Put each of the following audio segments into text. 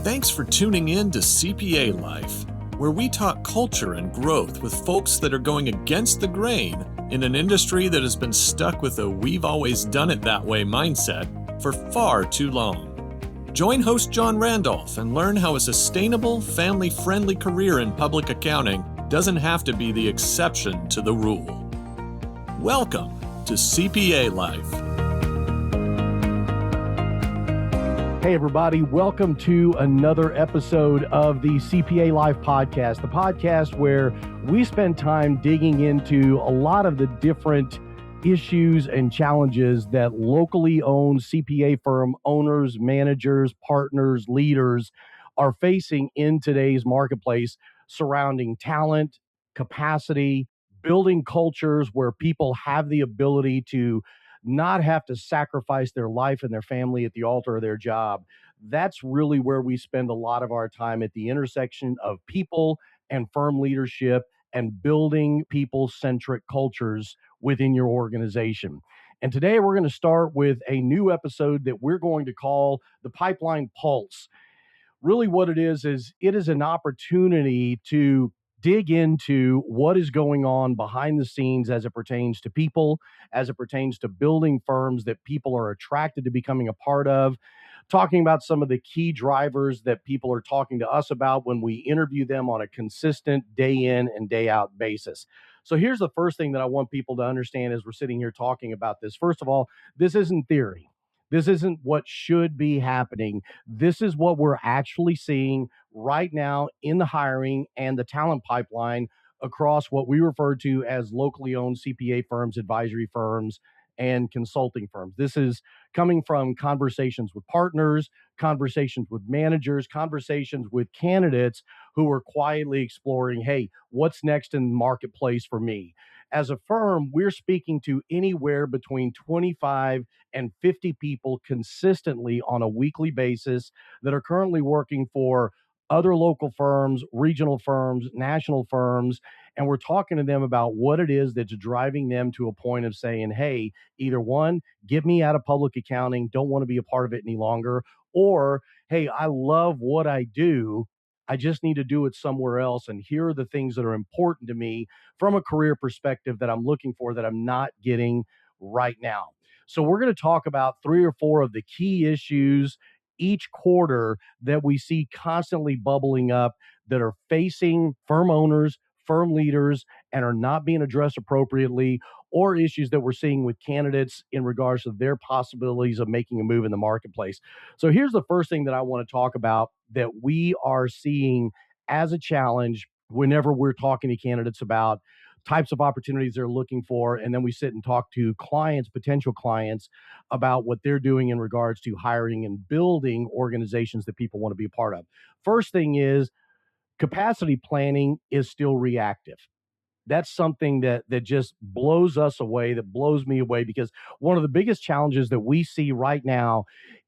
Thanks for tuning in to CPA Life, where we talk culture and growth with folks that are going against the grain in an industry that has been stuck with a "we've always done it that way" mindset for far too long. Join host John Randolph and learn how a sustainable, family-friendly career in public accounting doesn't have to be the exception to the rule. Welcome to CPA Life. Hey everybody, welcome to another episode of the CPA Life podcast, the podcast where we spend time digging into a lot of the different issues and challenges that locally owned CPA firm owners, managers, partners, leaders are facing in today's marketplace surrounding talent, capacity, building cultures where people have the ability to not have to sacrifice their life and their family at the altar of their job. That's really where we spend a lot of our time, at the intersection of people and firm leadership and building people-centric cultures within your organization. And today we're going to start with a new episode that we're going to call the Pipeline Pulse. Really what it is it is an opportunity to dig into what is going on behind the scenes as it pertains to people, as it pertains to building firms that people are attracted to becoming a part of, talking about some of the key drivers that people are talking to us about when we interview them on a consistent day in and day out basis. So here's the first thing that I want people to understand as we're sitting here talking about this. First of all, this isn't theory. This isn't what should be happening. This is what we're actually seeing right now in the hiring and the talent pipeline across what we refer to as locally owned CPA firms, advisory firms, and consulting firms. This is coming from conversations with partners, conversations with managers, conversations with candidates who are quietly exploring, hey, what's next in the marketplace for me? As a firm, we're speaking to anywhere between 25 and 50 people consistently on a weekly basis that are currently working for other local firms, regional firms, national firms, and we're talking to them about what it is that's driving them to a point of saying, hey, either one, get me out of public accounting, don't want to be a part of it any longer, or, hey, I love what I do, I just need to do it somewhere else, and here are the things that are important to me from a career perspective that I'm looking for that I'm not getting right now. So we're going to talk about 3 or 4 of the key issues each quarter that we see constantly bubbling up that are facing firm owners, firm leaders, and are not being addressed appropriately, or issues that we're seeing with candidates in regards to their possibilities of making a move in the marketplace. So here's the first thing that I want to talk about that we are seeing as a challenge whenever we're talking to candidates about types of opportunities they're looking for, and then we sit and talk to clients, potential clients, about what they're doing in regards to hiring and building organizations that people want to be a part of. First thing is, capacity planning is still reactive. That's something that just blows us away, that blows me away, because one of the biggest challenges that we see right now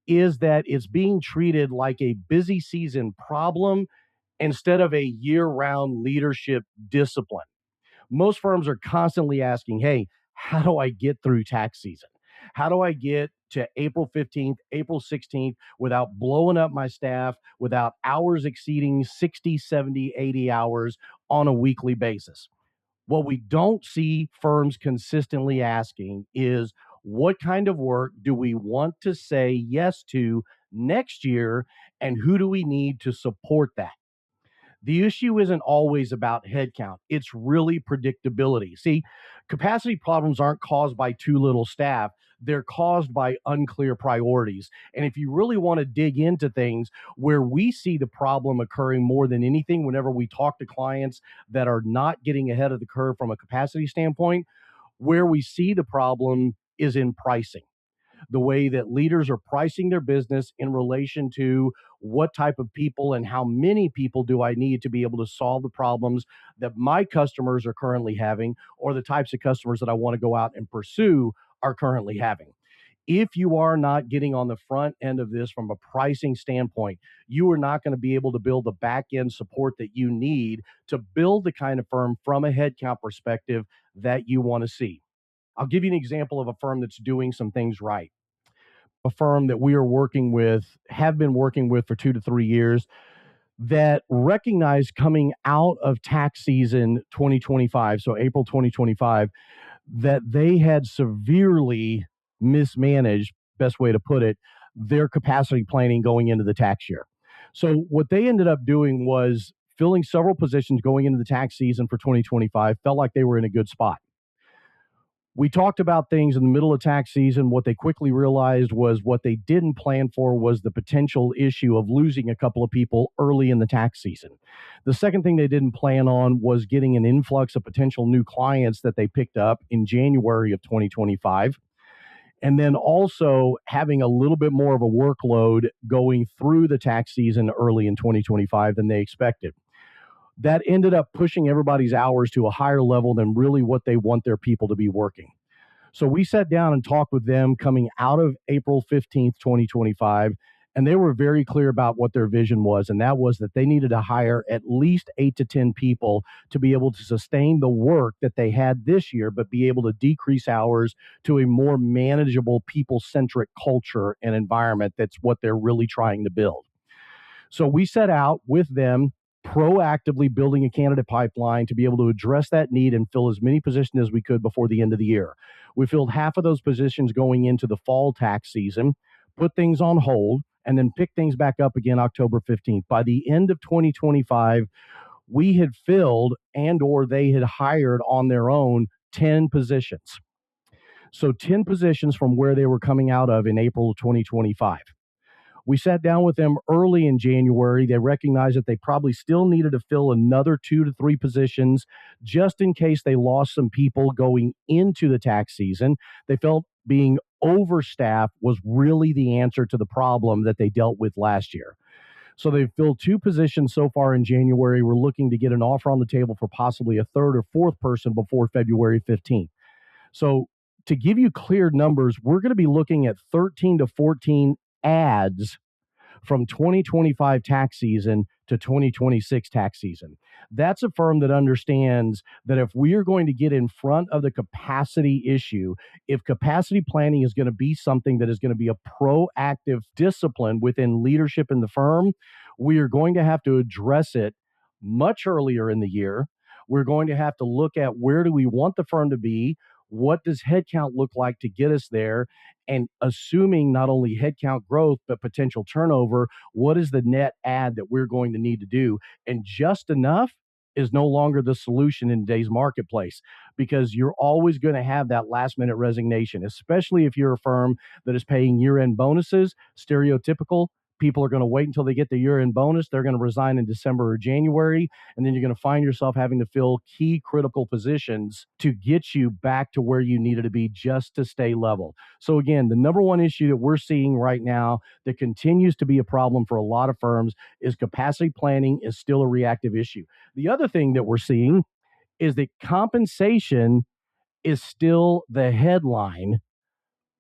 is that it's being treated like a busy season problem instead of a year-round leadership discipline. Most firms are constantly asking, hey, how do I get through tax season? How do I get to April 15th, April 16th without blowing up my staff, without hours exceeding 60, 70, 80 hours on a weekly basis? What we don't see firms consistently asking is, what kind of work do we want to say yes to next year, and who do we need to support that? The issue isn't always about headcount. It's really predictability. See, capacity problems aren't caused by too little staff. They're caused by unclear priorities. And if you really want to dig into things, where we see the problem occurring more than anything whenever we talk to clients that are not getting ahead of the curve from a capacity standpoint, where we see the problem is in pricing. The way that leaders are pricing their business in relation to what type of people and how many people do I need to be able to solve the problems that my customers are currently having, or the types of customers that I want to go out and pursue are currently having. If you are not getting on the front end of this from a pricing standpoint, you are not going to be able to build the back end support that you need to build the kind of firm from a headcount perspective that you want to see. I'll give you an example of a firm that's doing some things right. a firm that we are working with, have been working with for 2 to 3 years, that recognized coming out of tax season 2025, so April 2025, that they had severely mismanaged, best way to put it, their capacity planning going into the tax year. So what they ended up doing was filling several positions going into the tax season for 2025, felt like they were in a good spot. We talked about things in the middle of tax season. What they quickly realized was what they didn't plan for was the potential issue of losing a couple of people early in the tax season. The second thing they didn't plan on was getting an influx of potential new clients that they picked up in January of 2025. And then also having a little bit more of a workload going through the tax season early in 2025 than they expected. That ended up pushing everybody's hours to a higher level than really what they want their people to be working. So we sat down and talked with them coming out of April 15th, 2025, and they were very clear about what their vision was, and that was that they needed to hire at least 8 to 10 people to be able to sustain the work that they had this year, but be able to decrease hours to a more manageable, people-centric culture and environment. That's what they're really trying to build. So we set out with them proactively building a candidate pipeline to be able to address that need and fill as many positions as we could before the end of the year. We filled half of those positions going into the fall tax season, put things on hold, and then picked things back up again October 15th. By the end of 2025, we had filled and or they had hired on their own 10 positions. So 10 positions from where they were coming out of in April of 2025. We sat down with them early in January. They recognized that they probably still needed to fill another 2 to 3 positions just in case they lost some people going into the tax season. They felt being overstaffed was really the answer to the problem that they dealt with last year. So they've filled 2 positions so far in January. We're looking to get an offer on the table for possibly a third or fourth person before February 15th. So to give you clear numbers, we're going to be looking at 13 to 14 ads from 2025 tax season to 2026 tax season. That's a firm that understands that if we are going to get in front of the capacity issue, if capacity planning is going to be something that is going to be a proactive discipline within leadership in the firm, we are going to have to address it much earlier in the year. We're going to have to look at where do we want the firm to be? What does headcount look like to get us there? And assuming not only headcount growth, but potential turnover, what is the net add that we're going to need to do? And just enough is no longer the solution in today's marketplace, because you're always going to have that last minute resignation, especially if you're a firm that is paying year-end bonuses. Stereotypical. People are going to wait until they get the year-end bonus. They're going to resign in December or January, and then you're going to find yourself having to fill key critical positions to get you back to where you needed to be just to stay level. So again, the number one issue that we're seeing right now that continues to be a problem for a lot of firms is capacity planning is still a reactive issue. The other thing that we're seeing is that compensation is still the headline,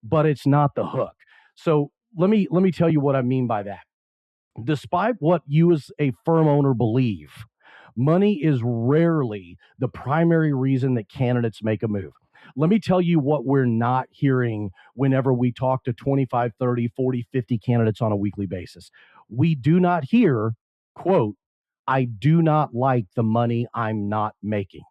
but it's not the hook. So let me tell you what I mean by that. Despite what you as a firm owner believe, money is rarely the primary reason that candidates make a move. Let me tell you what we're not hearing whenever we talk to 25, 30, 40, 50 candidates on a weekly basis. We do not hear, quote, I do not like the money I'm not making,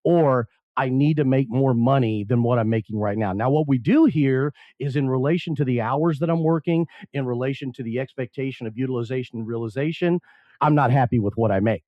or I need to make more money than what I'm making right now. Now, what we do here is in relation to the hours that I'm working, in relation to the expectation of utilization and realization, I'm not happy with what I make.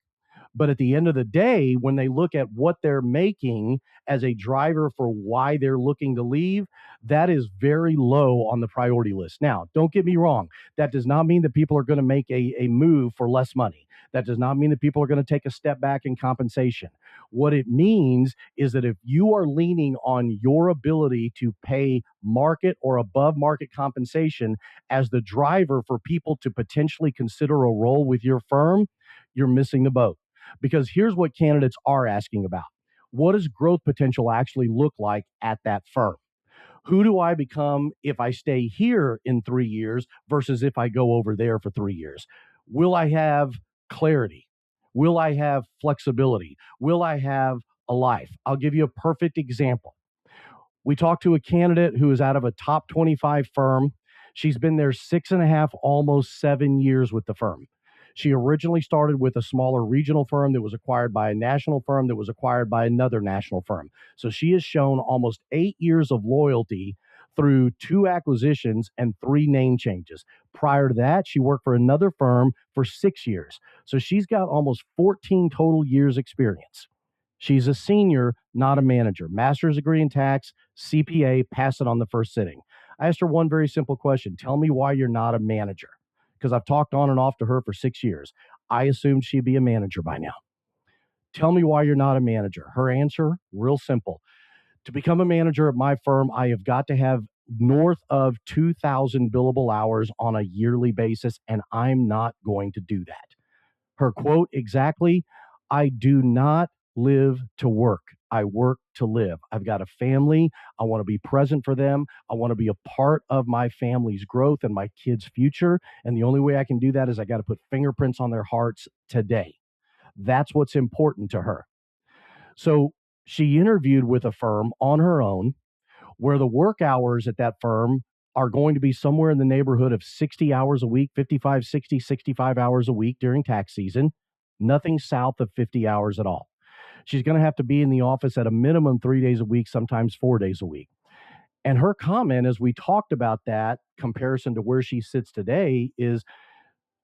But at the end of the day, when they look at what they're making as a driver for why they're looking to leave, that is very low on the priority list. Now, don't get me wrong. That does not mean that people are going to make a move for less money. That does not mean that people are going to take a step back in compensation. What it means is that if you are leaning on your ability to pay market or above market compensation as the driver for people to potentially consider a role with your firm, you're missing the boat. Because here's what candidates are asking about. What does growth potential actually look like at that firm? Who do I become if I stay here in 3 years versus if I go over there for 3 years? Will I have clarity? Will I have flexibility? Will I have a life? I'll give you a perfect example. We talked to a candidate who is out of a top 25 firm. She's been there 6.5, almost 7 years with the firm. She originally started with a smaller regional firm that was acquired by a national firm that was acquired by another national firm. So she has shown almost 8 years of loyalty through 2 acquisitions and 3 name changes. Prior to that, she worked for another firm for 6 years. So she's got almost 14 total years experience. She's a senior, not a manager. Master's degree in tax, CPA, pass it on the first sitting. I asked her one very simple question. Tell me why you're not a manager. Because I've talked on and off to her for 6 years. I assumed she'd be a manager by now. Tell me why you're not a manager. Her answer, real simple. To become a manager at my firm, I have got to have north of 2,000 billable hours on a yearly basis, and I'm not going to do that. Her quote exactly, I do not live to work. I work to live. I've got a family. I want to be present for them. I want to be a part of my family's growth and my kids' future. And the only way I can do that is I got to put fingerprints on their hearts today. That's what's important to her. So she interviewed with a firm on her own where the work hours at that firm are going to be somewhere in the neighborhood of 60 hours a week, 55, 60, 65 hours a week during tax season, nothing south of 50 hours at all. She's going to have to be in the office at a minimum 3 days a week, sometimes 4 days a week. And her comment, as we talked about that comparison to where she sits today, is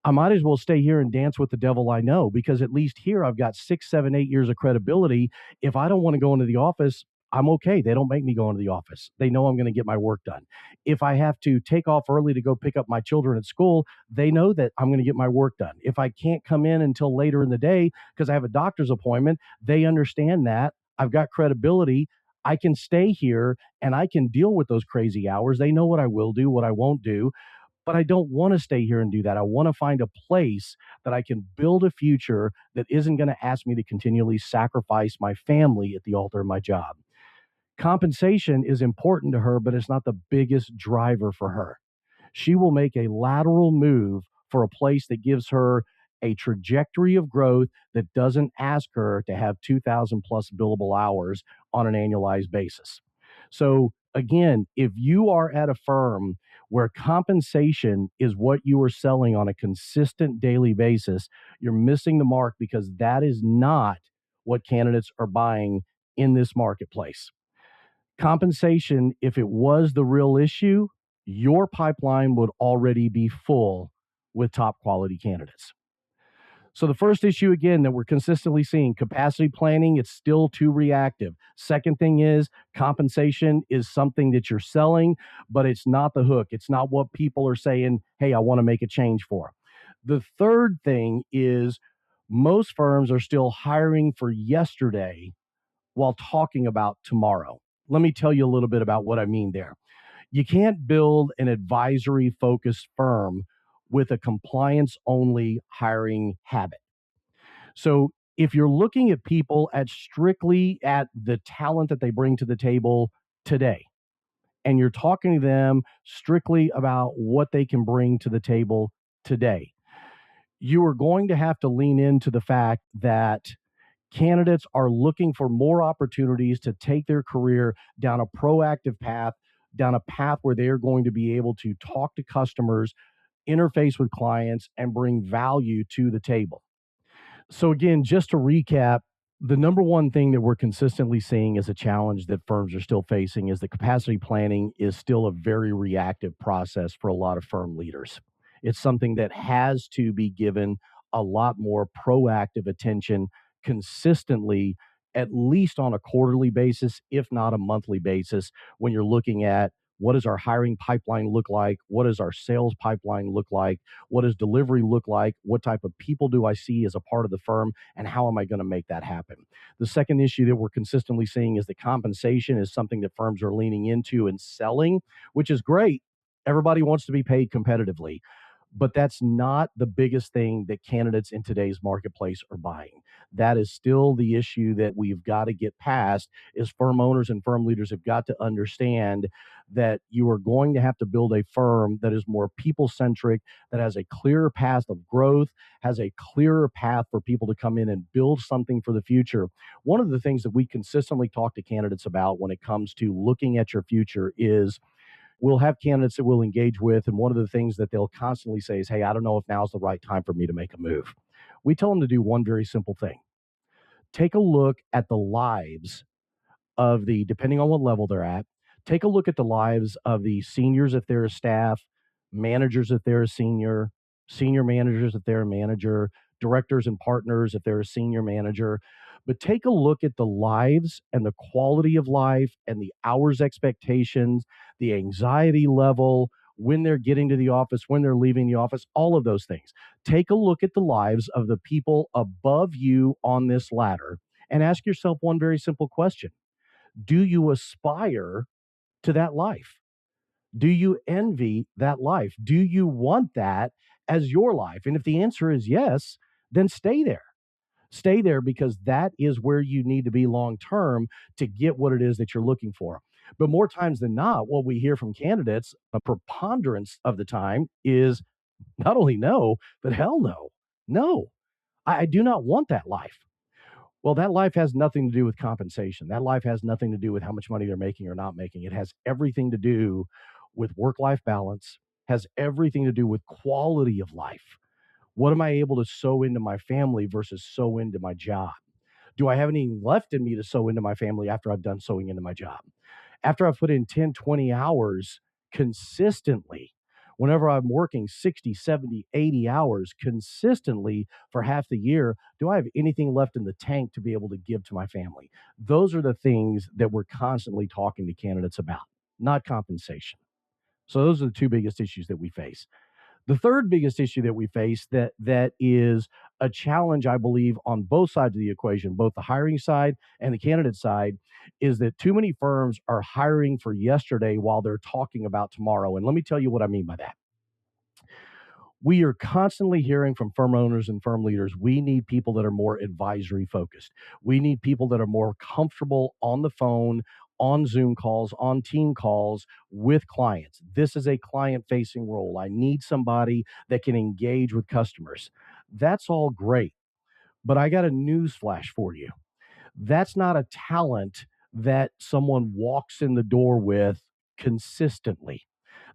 I might as well stay here and dance with the devil I know, because at least here I've got 6, 7, 8 years of credibility. If I don't want to go into the office, I'm okay. They don't make me go into the office. They know I'm going to get my work done. If I have to take off early to go pick up my children at school, they know that I'm going to get my work done. If I can't come in until later in the day because I have a doctor's appointment, they understand that. I've got credibility. I can stay here and I can deal with those crazy hours. They know what I will do, what I won't do. But I don't want to stay here and do that. I want to find a place that I can build a future that isn't going to ask me to continually sacrifice my family at the altar of my job. Compensation is important to her, but it's not the biggest driver for her. She will make a lateral move for a place that gives her a trajectory of growth that doesn't ask her to have 2,000 plus billable hours on an annualized basis. So again, if you are at a firm where compensation is what you are selling on a consistent daily basis, you're missing the mark, because that is not what candidates are buying in this marketplace. Compensation, if it was the real issue, your pipeline would already be full with top quality candidates. So the first issue, again, that we're consistently seeing, capacity planning, it's still too reactive. Second thing is compensation is something that you're selling, but it's not the hook. It's not what people are saying, hey, I want to make a change for. The third thing is most firms are still hiring for yesterday while talking about tomorrow. Let me tell you a little bit about what I mean there. You can't build an advisory focused firm with a compliance only hiring habit. So if you're looking at people at strictly at the talent that they bring to the table today, and you're talking to them strictly about what they can bring to the table today, you are going to have to lean into the fact that candidates are looking for more opportunities to take their career down a proactive path, down a path where they are going to be able to talk to customers, interface with clients, and bring value to the table. So again, just to recap, the number one thing that we're consistently seeing as a challenge that firms are still facing is that capacity planning is still a very reactive process for a lot of firm leaders. It's something that has to be given a lot more proactive attention consistently, at least on a quarterly basis, if not a monthly basis, when you're looking at what does our hiring pipeline look like? What does our sales pipeline look like? What does delivery look like? What type of people do I see as a part of the firm? And how am I going to make that happen? The second issue that we're consistently seeing is that compensation is something that firms are leaning into and selling, which is great. Everybody wants to be paid competitively. But that's not the biggest thing that candidates in today's marketplace are buying. That is still the issue that we've got to get past, is firm owners and firm leaders have got to understand that you are going to have to build a firm that is more people-centric, that has a clearer path of growth, has a clearer path for people to come in and build something for the future. One of the things that we consistently talk to candidates about when it comes to looking at your future is we'll have candidates that we'll engage with, and one of the things that they'll constantly say is, hey, I don't know if now's the right time for me to make a move. We tell them to do one very simple thing. Take a look at the lives of the, depending on what level they're at, take a look at the lives of the seniors if they're a staff, managers if they're a senior, senior managers if they're a manager, directors and partners if they're a senior manager. But take a look at the lives and the quality of life and the hours expectations, the anxiety level, when they're getting to the office, when they're leaving the office, all of those things. Take a look at the lives of the people above you on this ladder and ask yourself one very simple question. Do you aspire to that life? Do you envy that life? Do you want that as your life? And if the answer is yes, then stay there. Stay there because that is where you need to be long term to get what it is that you're looking for. But more times than not, what we hear from candidates, a preponderance of the time, is not only no, but hell no. No, I do not want that life. Well, that life has nothing to do with compensation. That life has nothing to do with how much money they're making or not making. It has everything to do with work-life balance, has everything to do with quality of life. What am I able to sow into my family versus sow into my job? Do I have anything left in me to sow into my family after I've done sowing into my job? After I've put in 10, 20 hours consistently, whenever I'm working 60, 70, 80 hours consistently for half the year, do I have anything left in the tank to be able to give to my family? Those are the things that we're constantly talking to candidates about, not compensation. So those are the two biggest issues that we face. The third biggest issue that we face that is a challenge, I believe, on both sides of the equation, both the hiring side and the candidate side, is that too many firms are hiring for yesterday while they're talking about tomorrow. And let me tell you what I mean by that. We are constantly hearing from firm owners and firm leaders, we need people that are more advisory focused. We need people that are more comfortable on the phone, on Zoom calls, on team calls with clients. This is a client facing role. I need somebody that can engage with customers. That's all great. But I got a news flash for you. That's not a talent that someone walks in the door with consistently.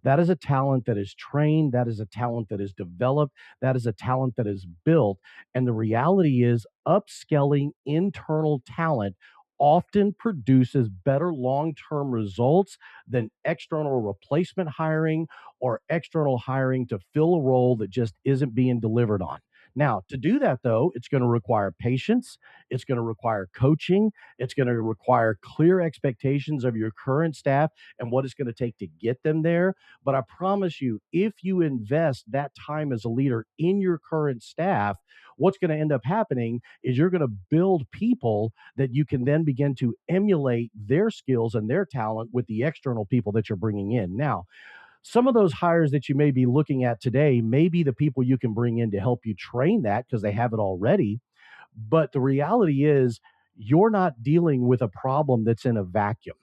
That is a talent that is trained. That is a talent that is developed. That is a talent that is built. And the reality is, upscaling internal talent often produces better long term results than external replacement hiring or external hiring to fill a role that just isn't being delivered on. Now, to do that, though, it's going to require patience. It's going to require coaching. It's going to require clear expectations of your current staff and what it's going to take to get them there. But I promise you, if you invest that time as a leader in your current staff, what's going to end up happening is you're going to build people that you can then begin to emulate their skills and their talent with the external people that you're bringing in. Now, some of those hires that you may be looking at today may be the people you can bring in to help you train that because they have it already. But the reality is, you're not dealing with a problem that's in a vacuum.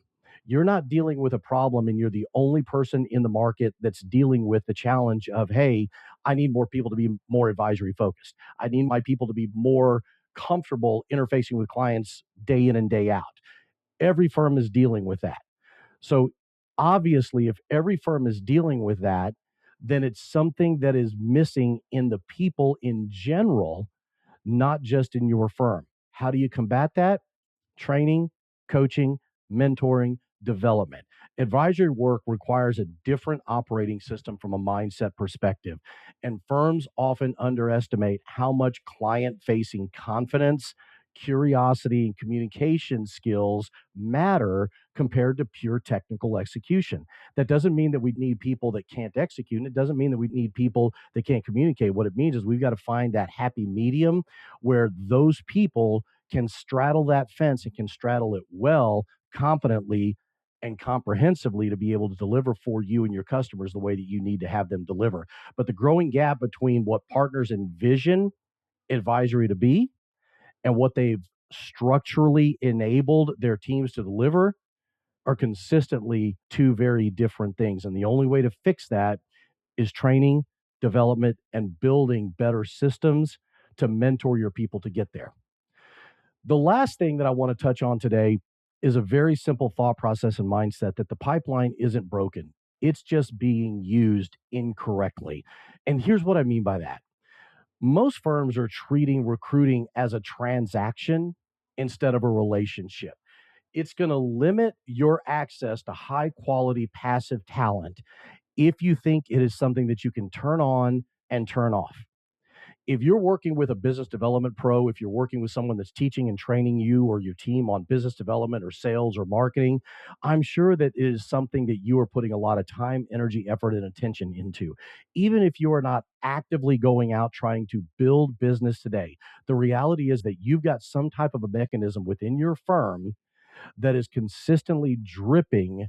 You're not dealing with a problem and you're the only person in the market that's dealing with the challenge of, hey, I need more people to be more advisory focused. I need my people to be more comfortable interfacing with clients day in and day out. Every firm is dealing with that. So obviously, if every firm is dealing with that, then it's something that is missing in the people in general, not just in your firm. How do you combat that? Training, coaching, mentoring, development. Advisory work requires a different operating system from a mindset perspective. And firms often underestimate how much client facing confidence, curiosity, and communication skills matter compared to pure technical execution. That doesn't mean that we need people that can't execute. And it doesn't mean that we need people that can't communicate. What it means is we've got to find that happy medium where those people can straddle that fence and can straddle it well, competently, and comprehensively to be able to deliver for you and your customers the way that you need to have them deliver. But the growing gap between what partners envision advisory to be and what they've structurally enabled their teams to deliver are consistently two very different things. And the only way to fix that is training, development, and building better systems to mentor your people to get there. The last thing that I want to touch on today is a very simple thought process and mindset that the pipeline isn't broken. It's just being used incorrectly. And here's what I mean by that. Most firms are treating recruiting as a transaction instead of a relationship. It's going to limit your access to high quality passive talent if you think it is something that you can turn on and turn off. If you're working with a business development pro, if you're working with someone that's teaching and training you or your team on business development or sales or marketing, I'm sure that it is something that you are putting a lot of time, energy, effort, and attention into. Even if you are not actively going out trying to build business today, the reality is that you've got some type of a mechanism within your firm that is consistently dripping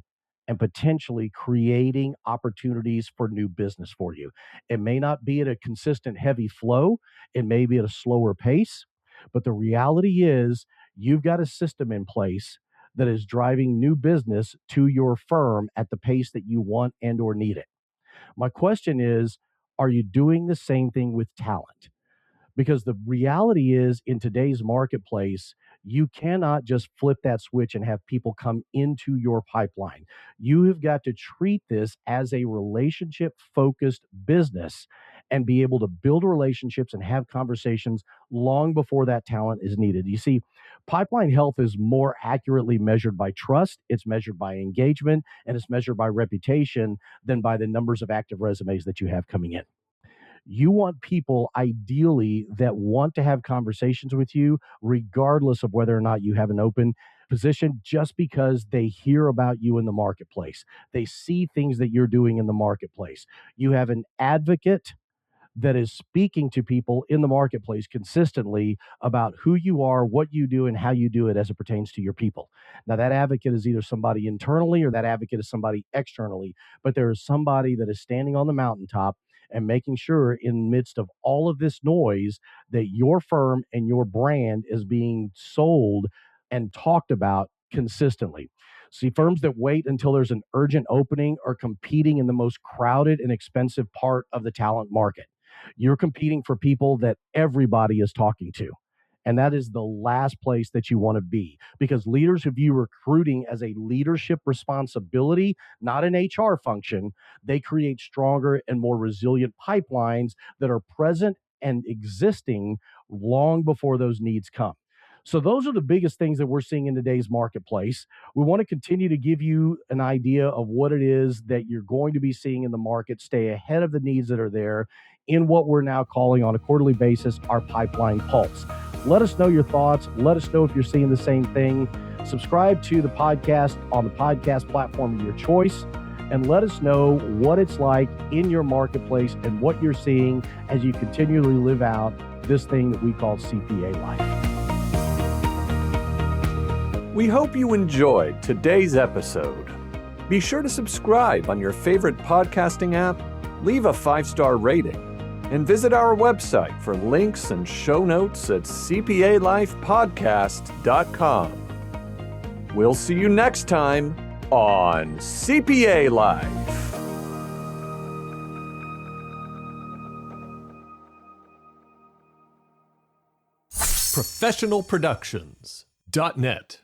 and potentially creating opportunities for new business for you. It may not be at a consistent heavy flow, it may be at a slower pace, but the reality is you've got a system in place that is driving new business to your firm at the pace that you want and or need it. My question is, are you doing the same thing with talent? Because the reality is, in today's marketplace, you cannot just flip that switch and have people come into your pipeline. You have got to treat this as a relationship focused business and be able to build relationships and have conversations long before that talent is needed. You see, pipeline health is more accurately measured by trust, it's measured by engagement, and it's measured by reputation than by the numbers of active resumes that you have coming in. You want people ideally that want to have conversations with you, regardless of whether or not you have an open position, just because they hear about you in the marketplace. They see things that you're doing in the marketplace. You have an advocate that is speaking to people in the marketplace consistently about who you are, what you do, and how you do it as it pertains to your people. Now, that advocate is either somebody internally or that advocate is somebody externally, but there is somebody that is standing on the mountaintop and making sure in the midst of all of this noise that your firm and your brand is being sold and talked about consistently. See, firms that wait until there's an urgent opening are competing in the most crowded and expensive part of the talent market. You're competing for people that everybody is talking to. And that is the last place that you want to be, because leaders who view recruiting as a leadership responsibility, not an HR function, they create stronger and more resilient pipelines that are present and existing long before those needs come. So those are the biggest things that we're seeing in today's marketplace. We want to continue to give you an idea of what it is that you're going to be seeing in the market, stay ahead of the needs that are there in what we're now calling on a quarterly basis our pipeline pulse. Let us know your thoughts. Let us know if you're seeing the same thing. Subscribe to the podcast on the podcast platform of your choice, and let us know what it's like in your marketplace and what you're seeing as you continually live out this thing that we call CPA life. We hope you enjoyed today's episode. Be sure to subscribe on your favorite podcasting app, leave a 5-star rating, and visit our website for links and show notes at cpalifepodcast.com. We'll see you next time on CPA Life. ProfessionalProductions.net